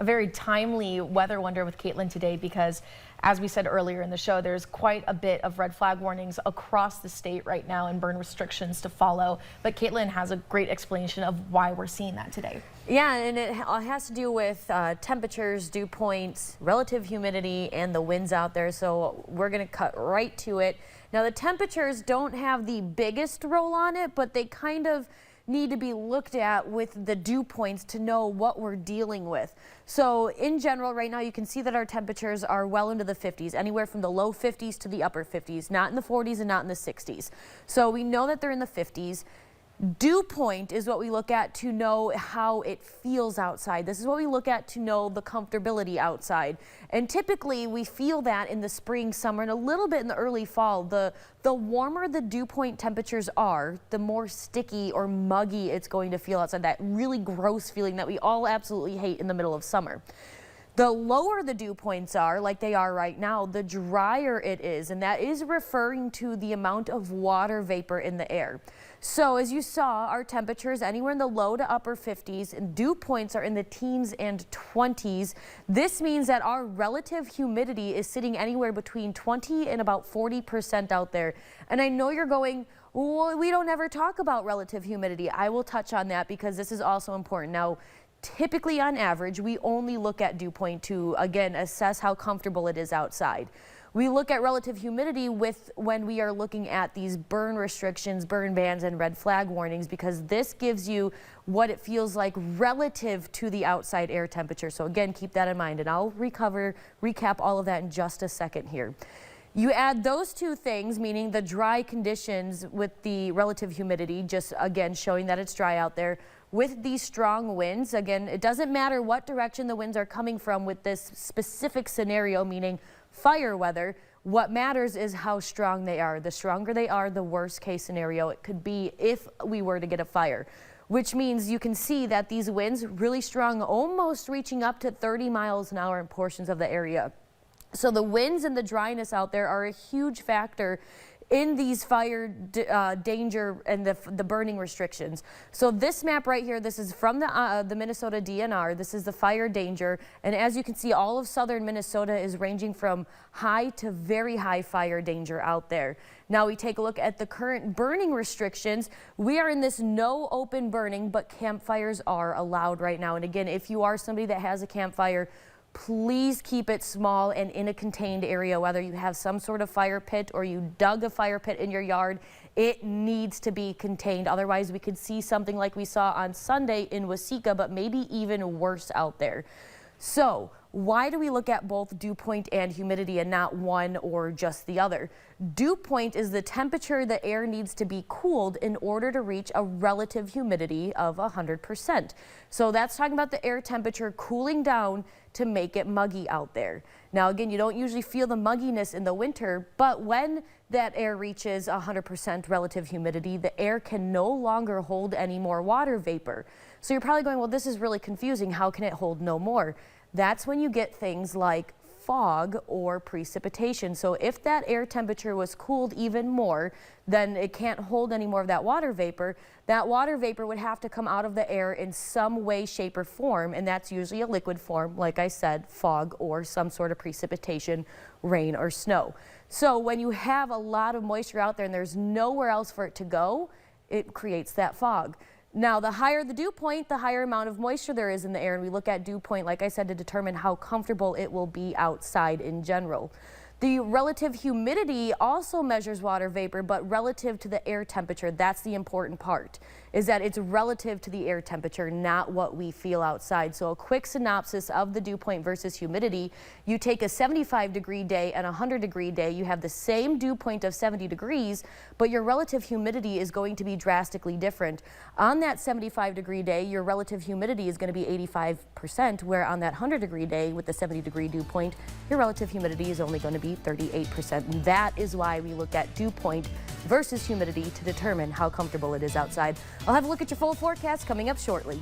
a very timely weather wonder with Caitlyn today because, as we said earlier in the show, there's quite a bit of red flag warnings across the state right now and burn restrictions to follow. But Caitlyn has a great explanation of why we're seeing that today. Yeah, and it has to do with temperatures, dew points, relative humidity, and the winds out there. So we're going to cut right to it. Now, the temperatures don't have the biggest role on it, but they kind of need to be looked at with the dew points to know what we're dealing with. So in general, right now you can see that our temperatures are well into the 50s, anywhere from the low 50s to the upper 50s, not in the 40s and not in the 60s. So we know that they're in the 50s. Dew point is what we look at to know how it feels outside. This is what we look at to know the comfortability outside. And typically we feel that in the spring, summer, and a little bit in the early fall. The warmer the dew point temperatures are, the more sticky or muggy it's going to feel outside, that really gross feeling that we all absolutely hate in the middle of summer. The lower the dew points are, like they are right now, the drier it is, and that is referring to the amount of water vapor in the air. So as you saw, our temperatures anywhere in the low to upper 50s, and dew points are in the teens and 20s. This means that our relative humidity is sitting anywhere between 20 and about 40% out there. And I know you're going, well, we don't ever talk about relative humidity. I will touch on that because this is also important. Now, typically on average, we only look at dew point to, again, assess how comfortable it is outside. We look at relative humidity when we are looking at these burn restrictions, burn bans, and red flag warnings, because this gives you what it feels like relative to the outside air temperature. So again, keep that in mind, and I'll recap all of that in just a second here. You add those two things, meaning the dry conditions with the relative humidity, just again showing that it's dry out there, with these strong winds. Again, it doesn't matter what direction the winds are coming from with this specific scenario, meaning fire weather. What matters is how strong they are. The stronger they are, the worst case scenario it could be if we were to get a fire, which means you can see that these winds really strong, almost reaching up to 30 miles an hour in portions of the area. So the winds and the dryness out there are a huge factor in these fire danger and the burning restrictions. So this map right here, this is from the Minnesota DNR. This is the fire danger. And as you can see, all of southern Minnesota is ranging from high to very high fire danger out there. Now we take a look at the current burning restrictions. We are in this no open burning, but campfires are allowed right now. And again, if you are somebody that has a campfire, please keep it small and in a contained area. Whether you have some sort of fire pit or you dug a fire pit in your yard, it needs to be contained. Otherwise, we could see something like we saw on Sunday in Waseca, but maybe even worse out there. So why do we look at both dew point and humidity and not one or just the other? Dew point is the temperature the air needs to be cooled in order to reach a relative humidity of 100%. So that's talking about the air temperature cooling down to make it muggy out there. Now again, you don't usually feel the mugginess in the winter, but when that air reaches 100% relative humidity, the air can no longer hold any more water vapor. So you're probably going, well, this is really confusing. How can it hold no more? That's when you get things like fog or precipitation. So if that air temperature was cooled even more, then it can't hold any more of that water vapor. That water vapor would have to come out of the air in some way, shape, or form, and that's usually a liquid form, like I said, fog or some sort of precipitation, rain or snow. So when you have a lot of moisture out there and there's nowhere else for it to go, it creates that fog. Now, the higher the dew point, the higher amount of moisture there is in the air, and we look at dew point, like I said, to determine how comfortable it will be outside in general. The relative humidity also measures water vapor, but relative to the air temperature. That's the important part, is that it's relative to the air temperature, not what we feel outside. So a quick synopsis of the dew point versus humidity: you take a 75-degree day and a 100-degree day, you have the same dew point of 70 degrees, but your relative humidity is going to be drastically different. On that 75-degree day, your relative humidity is going to be 85%, where on that 100-degree day with the 70-degree dew point, your relative humidity is only going to be 38%. And that is why we look at dew point versus humidity to determine how comfortable it is outside. I'll have a look at your full forecast coming up shortly.